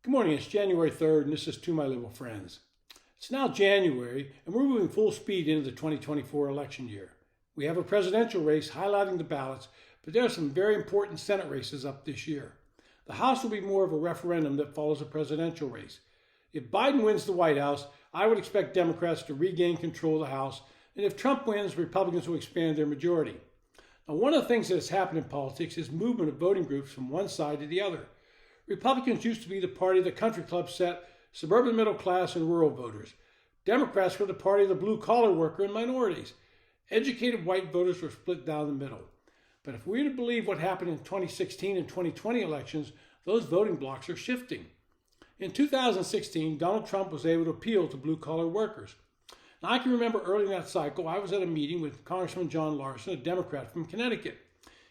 Good morning, it's January 3rd, and this is To My Liberal Friends. It's now January, and we're moving full speed into the 2024 election year. We have a presidential race highlighting the ballots, but there are some very important Senate races up this year. The House will be more of a referendum that follows a presidential race. If Biden wins the White House, I would expect Democrats to regain control of the House, and if Trump wins, Republicans will expand their majority. Now, one of the things that has happened in politics is movement of voting groups from one side to the other. Republicans used to be the party the country club set, suburban middle class and rural voters. Democrats were the party of the blue-collar worker and minorities. Educated white voters were split down the middle. But if we're to believe what happened in 2016 and 2020 elections, those voting blocs are shifting. In 2016, Donald Trump was able to appeal to blue-collar workers. Now, I can remember early in that cycle, I was at a meeting with Congressman John Larson, a Democrat from Connecticut.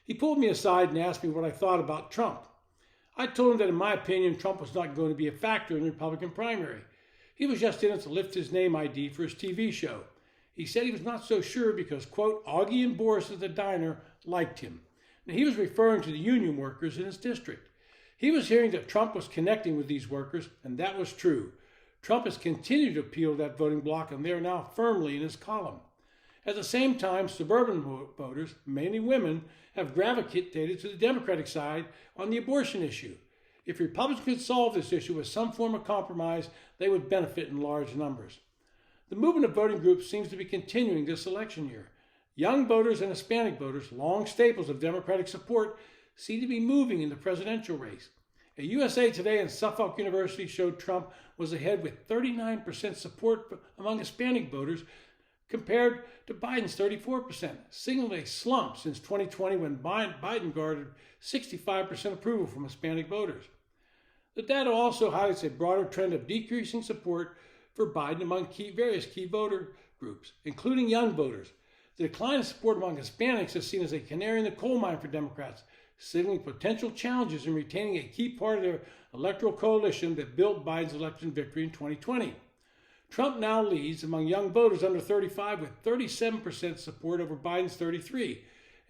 He pulled me aside and asked me what I thought about Trump. I told him that in my opinion, Trump was not going to be a factor in the Republican primary. He was just in it to lift his name ID for his TV show. He said he was not so sure because, quote, Augie and Boris at the diner liked him. Now, he was referring to the union workers in his district. He was hearing that Trump was connecting with these workers, and that was true. Trump has continued to appeal to that voting bloc, and they are now firmly in his column. At the same time, suburban voters, mainly women, have gravitated to the Democratic side on the abortion issue. If Republicans could solve this issue with some form of compromise, they would benefit in large numbers. The movement of voting groups seems to be continuing this election year. Young voters and Hispanic voters, long staples of Democratic support, seem to be moving in the presidential race. A USA Today and Suffolk University showed Trump was ahead with 39% support among Hispanic voters, compared to Biden's 34%, signaling a slump since 2020 when Biden garnered 65% approval from Hispanic voters. The data also highlights a broader trend of decreasing support for Biden among various key voter groups, including young voters. The decline in support among Hispanics is seen as a canary in the coal mine for Democrats, signaling potential challenges in retaining a key part of their electoral coalition that built Biden's election victory in 2020. Trump now leads among young voters under 35 with 37% support over Biden's 33%,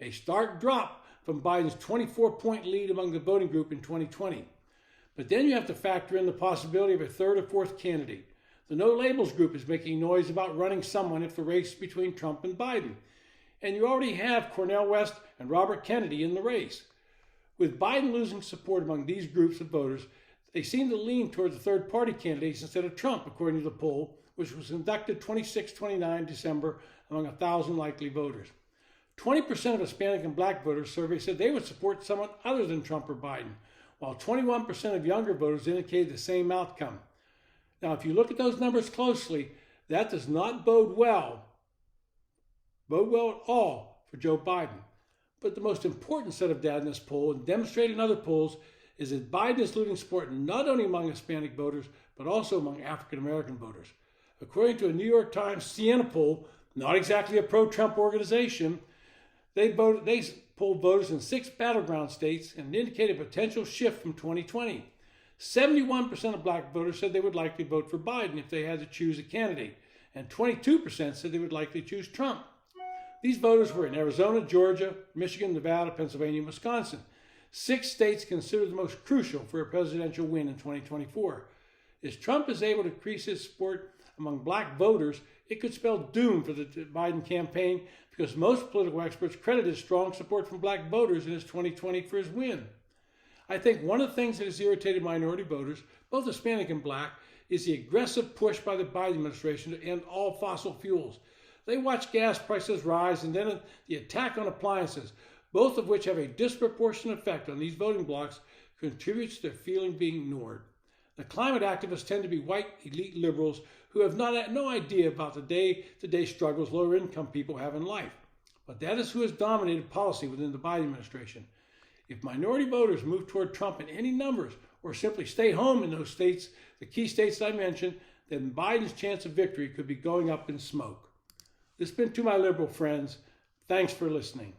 a stark drop from Biden's 24-point lead among the voting group in 2020. But then you have to factor in the possibility of a third or fourth candidate. The No Labels group is making noise about running someone if the race between Trump and Biden. And you already have Cornel West and Robert Kennedy in the race. With Biden losing support among these groups of voters, they seem to lean toward the third-party candidates instead of Trump, according to the poll, which was conducted 26-29 December among 1,000 likely voters. 20% of Hispanic and black voters surveyed said they would support someone other than Trump or Biden, while 21% of younger voters indicated the same outcome. Now, if you look at those numbers closely, that does not bode well at all for Joe Biden. But the most important set of data in this poll, and demonstrated in other polls, is that Biden is losing support not only among Hispanic voters, but also among African American voters. According to a New York Times Siena poll, not exactly a pro-Trump organization, they polled voters in 6 battleground states and indicated a potential shift from 2020. 71% of black voters said they would likely vote for Biden if they had to choose a candidate, and 22% said they would likely choose Trump. These voters were in Arizona, Georgia, Michigan, Nevada, Pennsylvania, and Wisconsin. 6 states considered the most crucial for a presidential win in 2024. If Trump is able to increase his support among black voters, it could spell doom for the Biden campaign because most political experts credit his strong support from black voters in his 2020 for his win. I think one of the things that has irritated minority voters, both Hispanic and black, is the aggressive push by the Biden administration to end all fossil fuels. They watch gas prices rise and then the attack on appliances, both of which have a disproportionate effect on these voting blocs, contributes to their feeling being ignored. The climate activists tend to be white elite liberals who have no idea about the day-to-day struggles lower-income people have in life. But that is who has dominated policy within the Biden administration. If minority voters move toward Trump in any numbers or simply stay home in those states, the key states that I mentioned, then Biden's chance of victory could be going up in smoke. This has been To My Liberal Friends. Thanks for listening.